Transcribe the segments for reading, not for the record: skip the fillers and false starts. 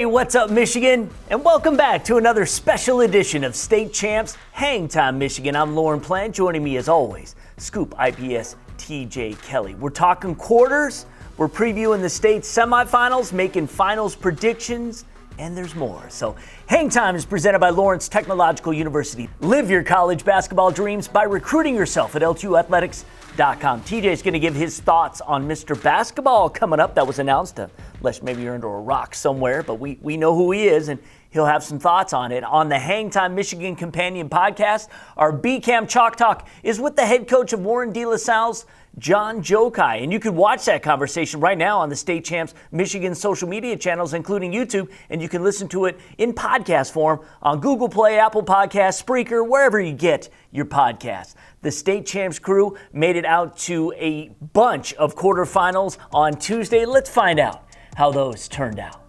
Hey, what's up, Michigan? And welcome back to another special edition of State Champs Hangtime, Michigan. I'm Lorne Plant. Joining me as always, Scoop IPS TJ Kelley. We're talking quarters, we're previewing the state semifinals, making finals predictions, and there's more. So Hangtime is presented by Lawrence Technological University. Live your college basketball dreams by recruiting yourself at LTUathletics.com. TJ is going to give his thoughts on Mr. Basketball coming up. That was announced, unless maybe you're under a rock somewhere, but we know who he is, and he'll have some thoughts on it. On the Hangtime Michigan Companion Podcast, our B-Cam Chalk Talk is with the head coach of Warren De La Salle's John Jokai. And you can watch that conversation right now on the State Champs Michigan social media channels, including YouTube, and you can listen to it in podcast form on Google Play, Apple Podcasts, Spreaker, wherever you get your podcasts. The State Champs crew made it out to a bunch of quarterfinals on Tuesday. Let's find out how those turned out.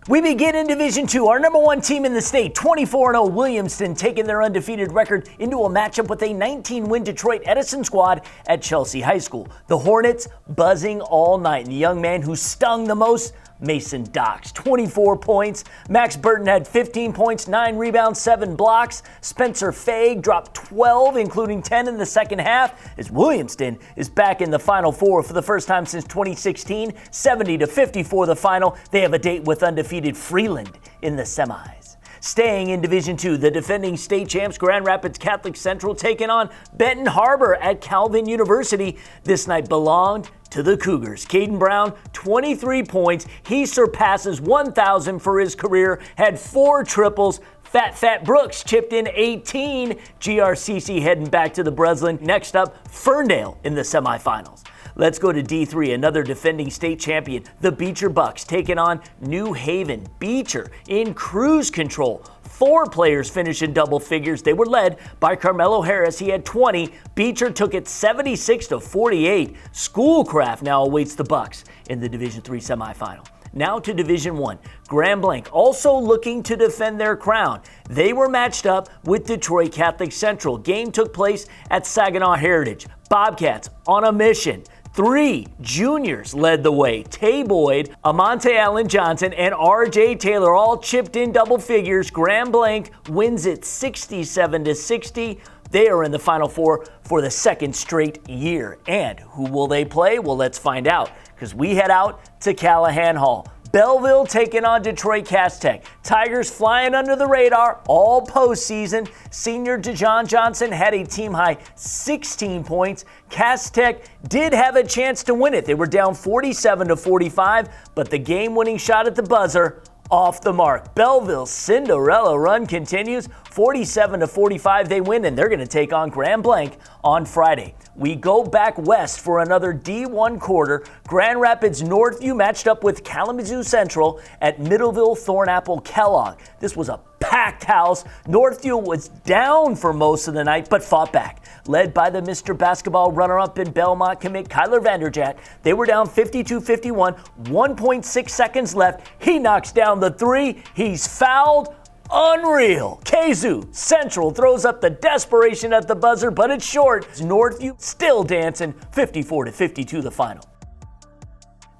We begin in Division II. Our number one team in the state, 24-0 Williamston, taking their undefeated record into a matchup with a 19-win Detroit Edison squad at Chelsea High School. The Hornets buzzing all night. And the young man who stung the most, Mason Docks, 24 points. Max Burton had 15 points, 9 rebounds, 7 blocks. Spencer Faig dropped 12, including 10 in the second half, as Williamston is back in the Final Four for the first time since 2016. 70-54 the final. They have a date with undefeated Freeland in the semis. Staying in Division II, the defending state champs Grand Rapids Catholic Central taking on Benton Harbor at Calvin University. This night belonged to the Cougars. Caden Brown, 23 points. He surpasses 1,000 for his career, had 4 triples. Fat Brooks chipped in 18. GRCC heading back to the Breslin. Next up, Ferndale in the semifinals. Let's go to D3, another defending state champion, the Beecher Bucks, taking on New Haven. Beecher in cruise control. 4 players finished in double figures. They were led by Carmelo Harris. He had 20. Beecher took it 76-48. Schoolcraft now awaits the Bucks in the Division III semifinal. Now to Division I. Grand Blanc also looking to defend their crown. They were matched up with Detroit Catholic Central. Game took place at Saginaw Heritage. Bobcats on a mission. 3 juniors led the way. Tay Boyd, Amonte Allen Johnson, and R.J. Taylor all chipped in double figures. Grand Blanc wins it 67-60. They are in the Final Four for the second straight year. And who will they play? Well, let's find out, because we head out to Callahan Hall. Belleville taking on Detroit Cass Tech. Tigers flying under the radar all postseason. Senior DeJohn Johnson had a team-high 16 points. Cass Tech did have a chance to win it. They were down 47-45, but the game-winning shot at the buzzer off the mark. Belleville's Cinderella run continues. 47-45 they win, and they're going to take on Grand Blanc on Friday. We go back west for another D1 quarter. Grand Rapids Northview matched up with Kalamazoo Central at Middleville Thornapple Kellogg. This was a packed house. Northview was down for most of the night, but fought back. Led by the Mr. Basketball runner-up in Belmont commit Kyler Vanderjagt. They were down 52-51, 1.6 seconds left. He knocks down the 3. He's fouled. Unreal. Kazoo Central throws up the desperation at the buzzer, but it's short. Northview still dancing, 54-52 the final.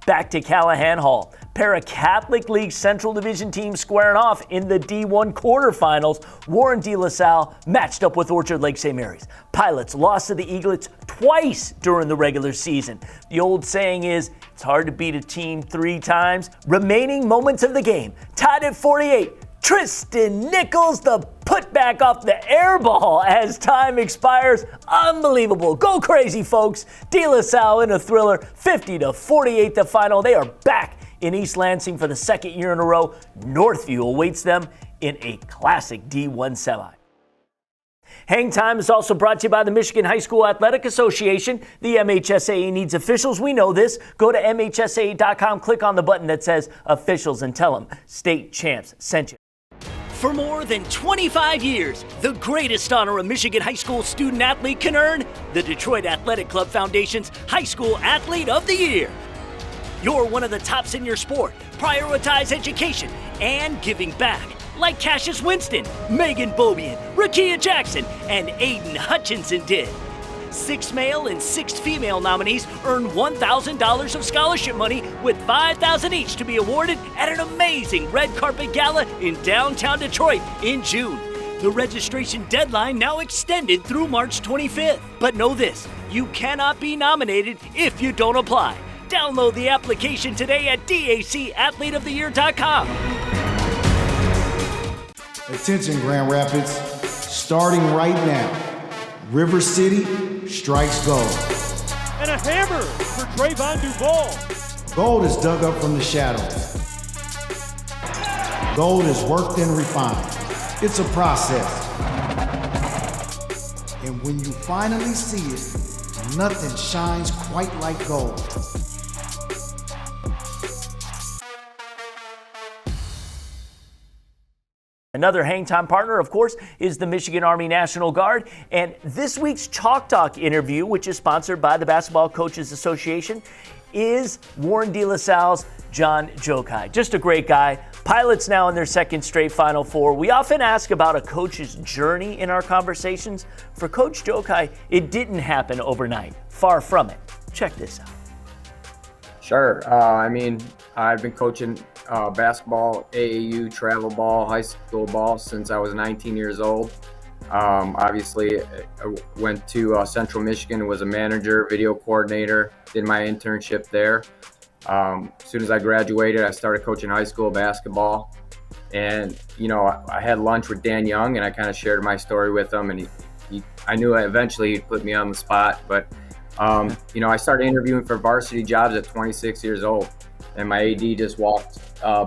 Back to Callahan Hall. Para Catholic League Central Division teams squaring off in the D1 quarterfinals. Warren De La Salle matched up with Orchard Lake St. Mary's. Pilots lost to the Eaglets twice during the regular season. The old saying is, it's hard to beat a team 3 times. Remaining moments of the game, tied at 48. Tristan Nichols, the putback off the air ball as time expires. Unbelievable. Go crazy, folks. De La Salle in a thriller, 50-48 the final. They are back in East Lansing for the second year in a row. Northview awaits them in a classic D1 semi. Hangtime is also brought to you by the Michigan High School Athletic Association. The MHSAA needs officials. We know this. Go to MHSAA.com, click on the button that says officials, and tell them State Champs sent you. For more than 25 years, the greatest honor a Michigan high school student athlete can earn, the Detroit Athletic Club Foundation's High School Athlete of the Year. You're one of the tops in your sport. Prioritize education and giving back, like Cassius Winston, Megan Bobian, Rakia Jackson, and Aiden Hutchinson did. 6 male and 6 female nominees earn $1,000 of scholarship money with $5,000 each to be awarded at an amazing red carpet gala in downtown Detroit in June. The registration deadline now extended through March 25th. But know this, you cannot be nominated if you don't apply. Download the application today at dacathleteoftheyear.com. Attention, Grand Rapids. Starting right now, River City strikes gold. And a hammer for Trayvon Duval. Gold is dug up from the shadows. Gold is worked and refined. It's a process. And when you finally see it, nothing shines quite like gold. Another Hangtime partner, of course, is the Michigan Army National Guard. And this week's Chalk Talk interview, which is sponsored by the Basketball Coaches Association, is Warren De La Salle's John Jokai. Just a great guy. Pilots now in their second straight Final Four. We often ask about a coach's journey in our conversations. For Coach Jokai, it didn't happen overnight. Far from it. Check this out. Sure. I've been coaching basketball, AAU, travel ball, high school ball since I was 19 years old. Obviously, I went to Central Michigan, was a manager, video coordinator, did my internship there. As soon as I graduated, I started coaching high school basketball. And, I had lunch with Dan Young, and I kind of shared my story with him. And I knew eventually he'd put me on the spot. But, I started interviewing for varsity jobs at 26 years old. And my AD just walked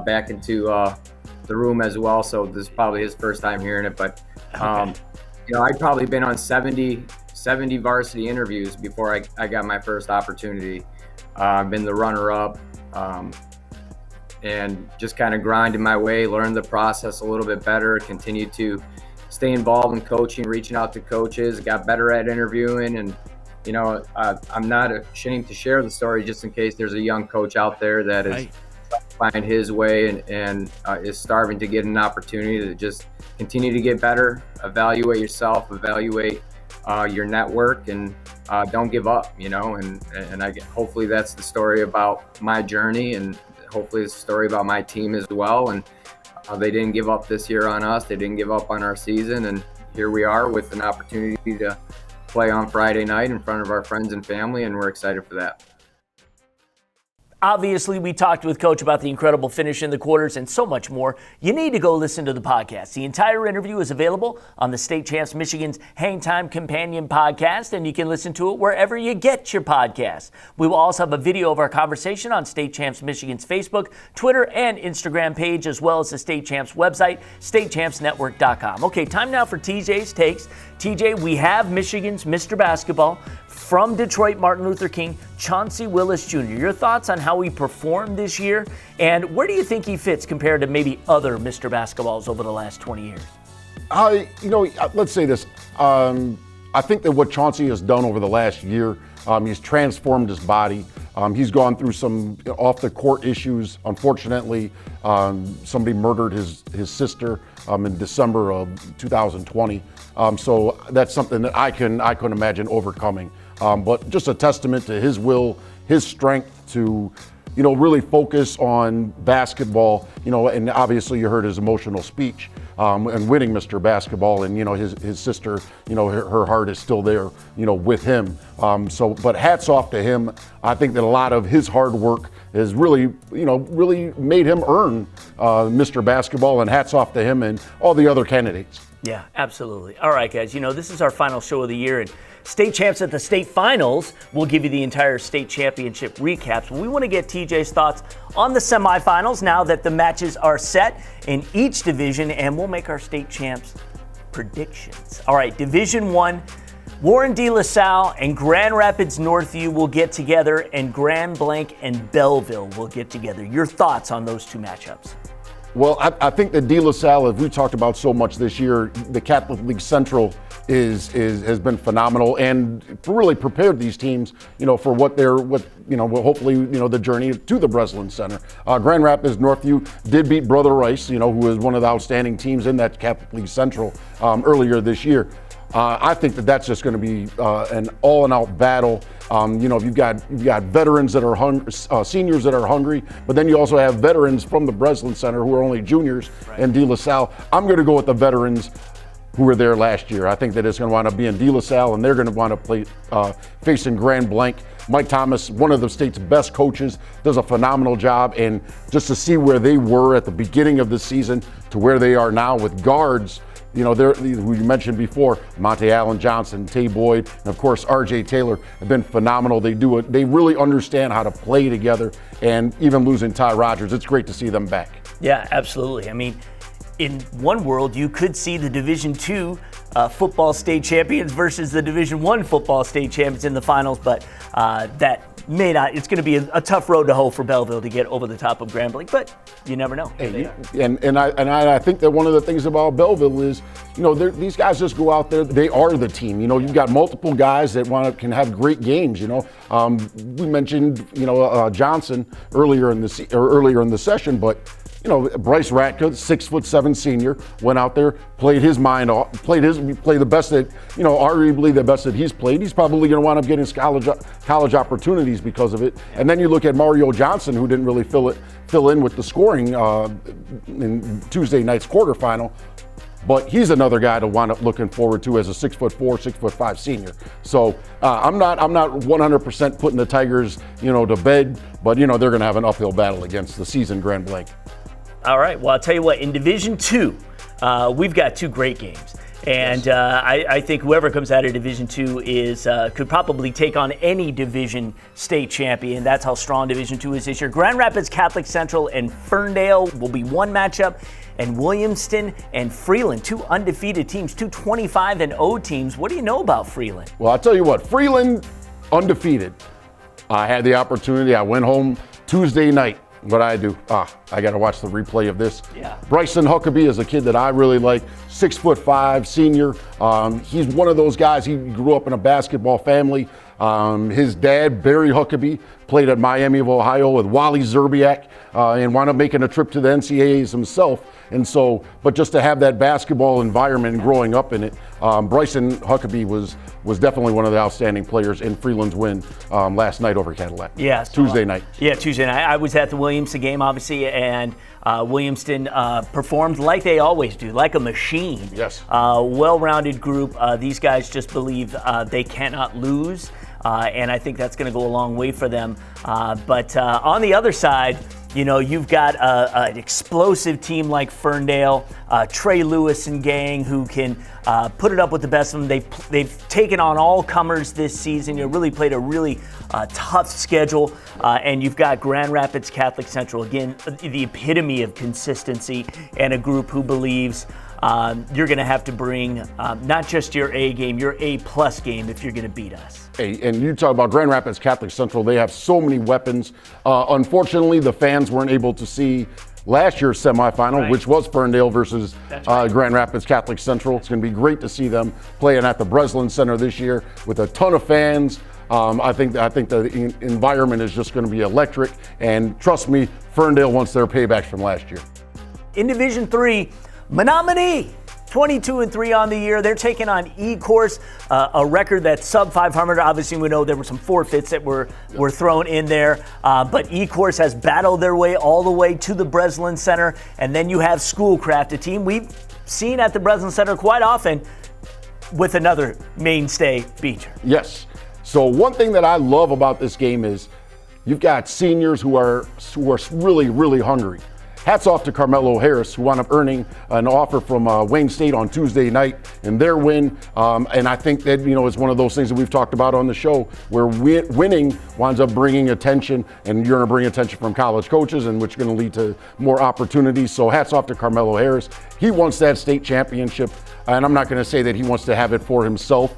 back into the room as well. So this is probably his first time hearing it. But, I'd probably been on 70 varsity interviews before I got my first opportunity. I've been the runner-up and just kind of grinded my way, learned the process a little bit better, continued to stay involved in coaching, reaching out to coaches, got better at interviewing. And, I'm not ashamed to share the story just in case there's a young coach out there that is trying to find his way and is starving to get an opportunity to just continue to get better, evaluate yourself, evaluate your network, and don't give up, and hopefully that's the story about my journey, and hopefully it's a story about my team as well. And they didn't give up this year on us. They didn't give up on our season. And here we are with an opportunity to play on Friday night in front of our friends and family, and we're excited for that. Obviously, we talked with Coach about the incredible finish in the quarters and so much more. You need to go listen to the podcast. The entire interview is available on the State Champs Michigan's Hangtime Companion podcast, and you can listen to it wherever you get your podcasts. We will also have a video of our conversation on State Champs Michigan's Facebook, Twitter, and Instagram page, as well as the State Champs website, statechampsnetwork.com. Okay, time now for TJ's Takes. TJ, we have Michigan's Mr. Basketball from Detroit, Martin Luther King, Chauncey Willis Jr. Your thoughts on how he performed this year, and where do you think he fits compared to maybe other Mr. Basketballs over the last 20 years? Let's say this. I think that what Chauncey has done over the last year, he's transformed his body. He's gone through some off-the-court issues. Unfortunately, somebody murdered his sister in December of 2020. So that's something that I couldn't imagine overcoming. But just a testament to his will, his strength to, really focus on basketball, and obviously you heard his emotional speech and winning Mr. Basketball, and, his sister, her heart is still there, with him. But hats off to him. I think that a lot of his hard work has really made him earn Mr. Basketball, and hats off to him and all the other candidates. Yeah, absolutely. All right, guys, this is our final show of the year, and State Champs at the State Finals will give you the entire state championship recaps. We want to get TJ's thoughts on the semifinals now that the matches are set in each division, and we'll make our state champs predictions. All right, Division 1, Warren De La Salle and Grand Rapids Northview will get together, and Grand Blanc and Belleville will get together. Your thoughts on those two matchups? Well, I think that De La Salle, as we talked about so much this year, the Catholic League Central has been phenomenal and really prepared these teams, for hopefully, the journey to the Breslin Center. Grand Rapids Northview did beat Brother Rice, who is one of the outstanding teams in that Catholic League Central earlier this year. I think that's just going to be an all-and-out battle. You've got veterans that are seniors that are hungry, but then you also have veterans from the Breslin Center who are only juniors and De La Salle. I'm going to go with the veterans who were there last year. I think that it's going to wind up being De La Salle, and they're going to wind up facing Grand Blanc. Mike Thomas, one of the state's best coaches, does a phenomenal job. And just to see where they were at the beginning of the season to where they are now with guards, who you mentioned before, Monte Allen Johnson, Tay Boyd, and of course RJ Taylor have been phenomenal. They really understand how to play together, and even losing Ty Rogers, it's great to see them back. Yeah, absolutely. I mean, in one world, you could see the Division II football state champions versus the Division I football state champions in the finals, but that may not. It's going to be a tough road to hoe for Belleville to get over the top of Grand Blanc, but you never know. And I think that one of the things about Belleville is, these guys just go out there. They are the team. You've got multiple guys that can have great games. We mentioned Johnson earlier in the session, but Bryce Ratka, 6'7" senior, went out there, played his mind off, played the best that, arguably the best that he's played. He's probably going to wind up getting college opportunities because of it. And then you look at Mario Johnson, who didn't really fill in with the scoring in Tuesday night's quarterfinal. But he's another guy to wind up looking forward to as a 6'4", 6'5" senior. So I'm not 100% putting the Tigers, to bed, but they're going to have an uphill battle against the seasoned Grand Blanc. All right. Well, I'll tell you what. In Division II, we've got two great games, and I think whoever comes out of Division II could probably take on any division state champion. That's how strong Division II is this year. Grand Rapids Catholic Central and Ferndale will be one matchup, and Williamston and Freeland, two undefeated teams, two 25-0 teams. What do you know about Freeland? Well, I'll tell you what. Freeland, undefeated. I had the opportunity. I went home Tuesday night. What I do, I got to watch the replay of this. Yeah. Bryson Huckabee is a kid that I really like, 6'5", senior. He's one of those guys. He grew up in a basketball family. His dad, Barry Huckabee, played at Miami of Ohio with Wally Zerbiak and wound up making a trip to the NCAAs himself. And so, but just to have that basketball environment and growing up in it, Bryson Huckabee was definitely one of the outstanding players in Freeland's win last night over Cadillac. Yeah. Tuesday night. Yeah, Tuesday night. I was at the Williamston game, obviously, and Williamston performed like they always do, like a machine. Yes. Well-rounded group. These guys just believe they cannot lose, and I think that's going to go a long way for them. But on the other side, you've got an explosive team like Ferndale, Trey Lewis and gang who can put it up with the best of them. They've taken on all comers this season. Really played a really tough schedule. And you've got Grand Rapids Catholic Central, again, the epitome of consistency, and a group who believes you're going to have to bring not just your A game, your A+ game if you're going to beat us. Hey, and you talk about Grand Rapids Catholic Central, they have so many weapons. Unfortunately, the fans weren't able to see last year's semifinal, which was Ferndale versus Grand Rapids Catholic Central. It's going to be great to see them playing at the Breslin Center this year with a ton of fans. I think the environment is just going to be electric, and trust me, Ferndale wants their paybacks from last year. In Division III, Menominee, 22-3 on the year. They're taking on E-Course, a record that's sub 500. Obviously, we know there were some forfeits that were thrown in there, but E-Course has battled their way all the way to the Breslin Center. And then you have Schoolcraft, a team we've seen at the Breslin Center quite often with another mainstay Beecher. Yes. So one thing that I love about this game is you've got seniors who are really, really hungry. Hats off to Carmelo Harris, who wound up earning an offer from Wayne State on Tuesday night in their win. And I think that, it's one of those things that we've talked about on the show where winning winds up bringing attention, and you're going to bring attention from college coaches, and which is going to lead to more opportunities. So hats off to Carmelo Harris. He wants that state championship, and I'm not going to say that he wants to have it for himself.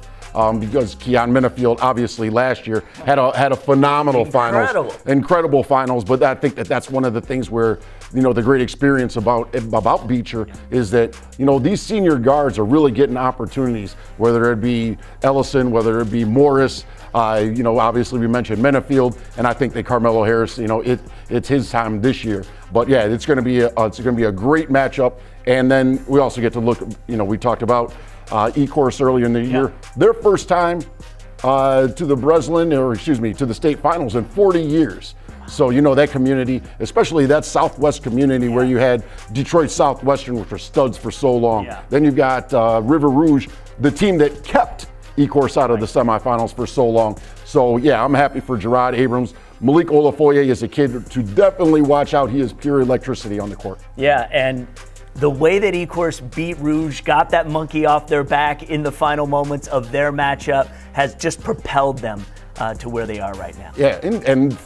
Because Keon Minifield obviously last year had a phenomenal finals, incredible finals. But I think that's one of the things where the great experience about Beecher is that these senior guards are really getting opportunities, whether it be Ellison, whether it be Morris. Obviously we mentioned Menafield, and I think that Carmelo Harris, it's his time this year. But yeah, it's going to be a great matchup. And then we also get to look. We talked about E-Course earlier in the year. Their first time to the state finals in 40 years. So that community, especially that Southwest community where you had Detroit Southwestern, which were studs for so long. Yeah. Then you've got River Rouge, the team that kept E-Course out of the semifinals for so long. So yeah, I'm happy for Gerard Abrams. Malik Olafoye is a kid to definitely watch out. He is pure electricity on the court. Yeah, and the way that E-Course beat Rouge, got that monkey off their back in the final moments of their matchup, has just propelled them to where they are right now. Yeah, and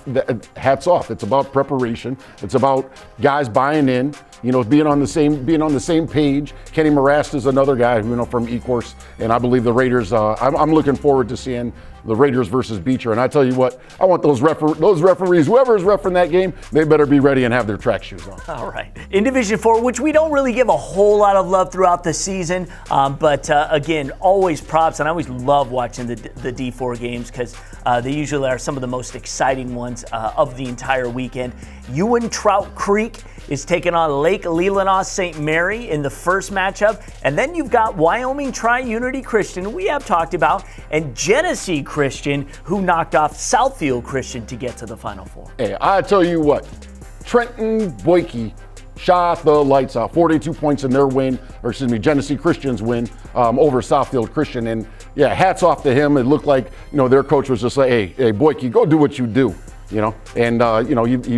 hats off. It's about preparation. It's about guys buying in. Being on the same page. Kenny Morast is another guy from E-Course, and I believe the Raiders. I'm looking forward to seeing the Raiders versus Beecher. And I tell you what, I want those referees, whoever's refereeing that game, they better be ready and have their track shoes on. All right. In Division 4, which we don't really give a whole lot of love throughout the season, but again, always props, and I always love watching the D4 games because they usually are some of the most exciting ones of the entire weekend. Trout Creek is taking on Lake Leelanau St. Mary in the first matchup. And then you've got Wyoming Tri-Unity Christian, who we have talked about, and Genesee Christian, who knocked off Southfield Christian to get to the Final Four. Hey, I tell you what, Trenton Boyke shot the lights out. 42 points in their win, Genesee Christian's win over Southfield Christian. And yeah, hats off to him. It looked like, their coach was just like, hey, Boyke, go do what you do. He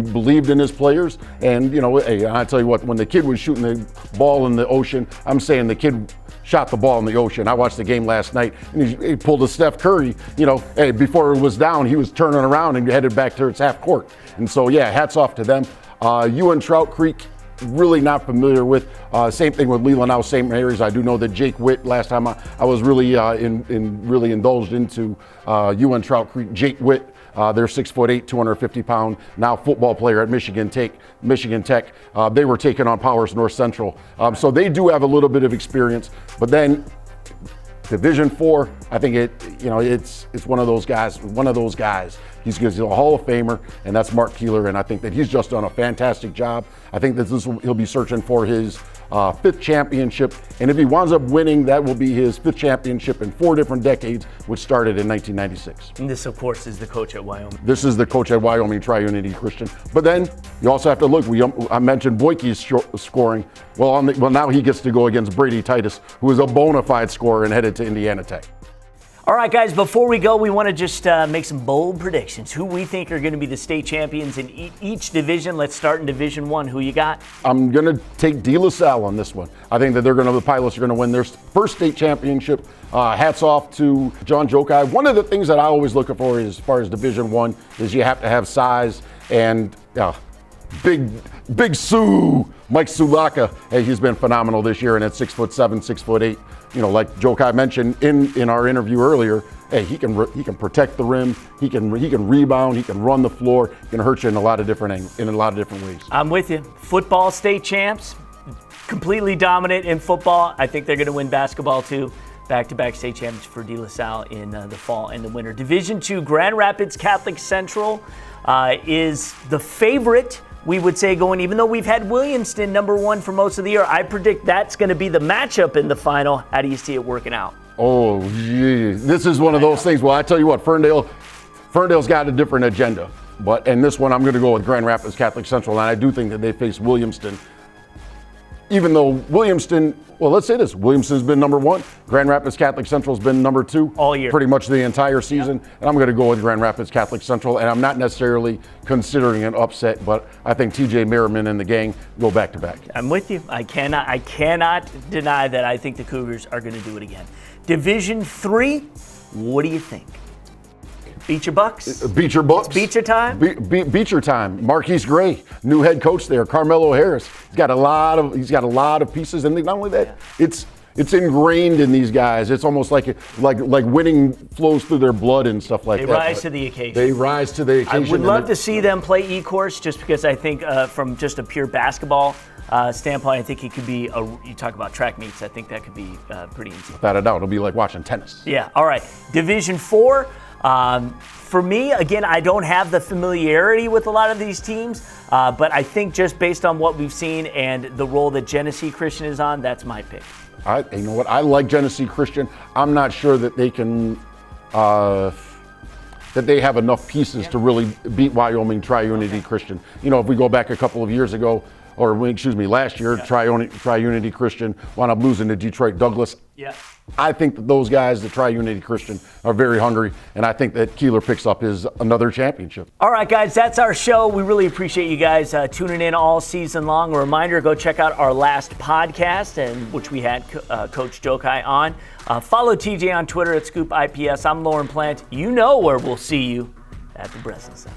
believed in his players, and hey, I tell you what, when the kid was shooting the ball in the ocean, I'm saying the kid shot the ball in the ocean. I watched the game last night, and he pulled a Steph Curry. Hey, before it was down, he was turning around and headed back to its half court. And so yeah, hats off to them. Trout Creek, really not familiar with. Same thing with Leelanau St. Mary's. I do know that Jake Witt, last time I was really really indulged into Trout Creek. Jake Witt. They're 6'8", 250-pound, now football player at Michigan Tech. They were taking on Powers North Central. So they do have a little bit of experience. But then Division 4, I think it's one of those guys. He's a Hall of Famer, and that's Mark Keeler, and I think that he's just done a fantastic job. I think that he'll be searching for his fifth championship, and if he winds up winning, that will be his fifth championship in 4 different decades, which started in 1996. And this, of course, is the coach at Wyoming. This is the coach at Wyoming Tri-Unity Christian. But then you also have to look. I mentioned Boyke's scoring. Well, now he gets to go against Brady Titus, who is a bona fide scorer and headed to Indiana Tech. All right, guys, before we go, we want to just make some bold predictions. Who we think are going to be the state champions in each division. Let's start in Division 1. Who you got? I'm going to take De La Salle on this one. I think that the Pilots are going to win their first state championship. Hats off to John Jokai. One of the things that I always look for as far as Division 1 is you have to have size, and Big Sue, Mike Sulaka. Hey, he's been phenomenal this year, and at 6'7", 6'8". Like Jokai mentioned in our interview earlier, hey, he can protect the rim, he can rebound, he can run the floor, he can hurt you in a lot of different ways. I'm with you. Football state champs, completely dominant in football. I think they're going to win basketball too. Back-to-back state champions for De La Salle in the fall and the winter. Division 2, Grand Rapids Catholic Central is the favorite, we would say, going, even though we've had Williamston number 1 for most of the year. I predict that's going to be the matchup in the final. How do you see it working out? Oh, geez. This is one of those things. Well, I tell you what, Ferndale's got a different agenda. But in this one, I'm going to go with Grand Rapids Catholic Central, and I do think that they face Williamston. Even though Williamston, well, let's say this, Williamston's been number 1, Grand Rapids Catholic Central's been number 2 all year, pretty much the entire season. Yep. And I'm going to go with Grand Rapids Catholic Central, and I'm not necessarily considering an upset, but I think TJ Merriman and the gang go back to back. I'm with you. I cannot deny that I think the Cougars are going to do it again. Division 3, what do you think? Beecher Bucks? Beecher Bucks. It's Beecher time? Beecher time. Marquise Gray, new head coach there. Carmelo Harris. He's got a lot of pieces, and not only that, it's ingrained in these guys. It's almost like winning flows through their blood and stuff like that. They rise to the occasion. They rise to the occasion. I would love to see them play E-Course, just because I think from just a pure basketball standpoint, I think it could be, you talk about track meets, I think that could be pretty easy. Without a doubt, it'll be like watching tennis. Yeah, all right. Division 4. For me, again, I don't have the familiarity with a lot of these teams, but I think just based on what we've seen and the role that Genesee Christian is on, that's my pick. You know what? I like Genesee Christian. I'm not sure that they can, that they have enough pieces to really beat Wyoming Tri-Unity Christian. You know, if we go back a couple of years ago, last year, Tri-Unity Christian wound up losing to Detroit Douglas. Yeah. I think that those guys, the Tri-Unity Christian, are very hungry, and I think that Keeler picks up his another championship. All right, guys, that's our show. We really appreciate you guys tuning in all season long. A reminder, go check out our last podcast, which we had Coach Jokai on. Follow TJ on Twitter at Scoop IPS. I'm Lorne Plant. You know where we'll see you at the Bryson Center.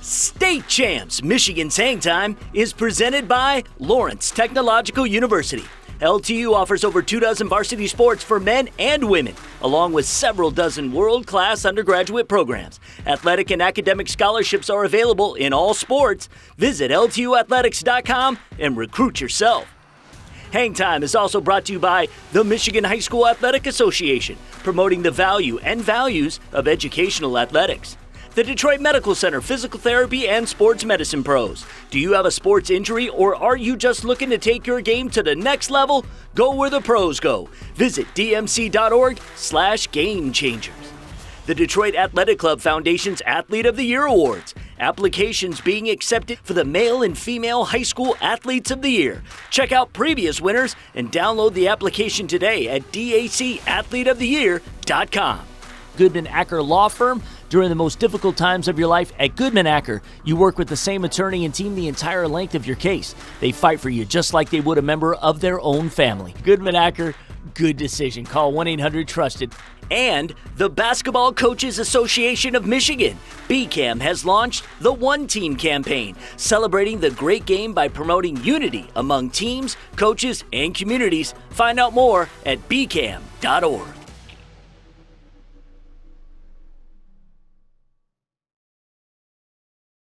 State Champs Michigan's Hangtime is presented by Lawrence Technological University. LTU offers over 24 varsity sports for men and women, along with several dozen world-class undergraduate programs. Athletic and academic scholarships are available in all sports. Visit LTUathletics.com and recruit yourself. Hangtime is also brought to you by the Michigan High School Athletic Association, promoting the value and values of educational athletics. The Detroit Medical Center Physical Therapy and Sports Medicine Pros. Do you have a sports injury or are you just looking to take your game to the next level? Go where the pros go. Visit dmc.org/gamechangers. The Detroit Athletic Club Foundation's Athlete of the Year Awards. Applications being accepted for the male and female high school athletes of the year. Check out previous winners and download the application today at dacathleteoftheyear.com. Goodman Acker Law Firm. During the most difficult times of your life at Goodman Acker, you work with the same attorney and team the entire length of your case. They fight for you just like they would a member of their own family. Goodman Acker, good decision. Call 1-800-TRUSTED. And the Basketball Coaches Association of Michigan, BCAM, has launched the One Team campaign, celebrating the great game by promoting unity among teams, coaches, and communities. Find out more at bcam.org.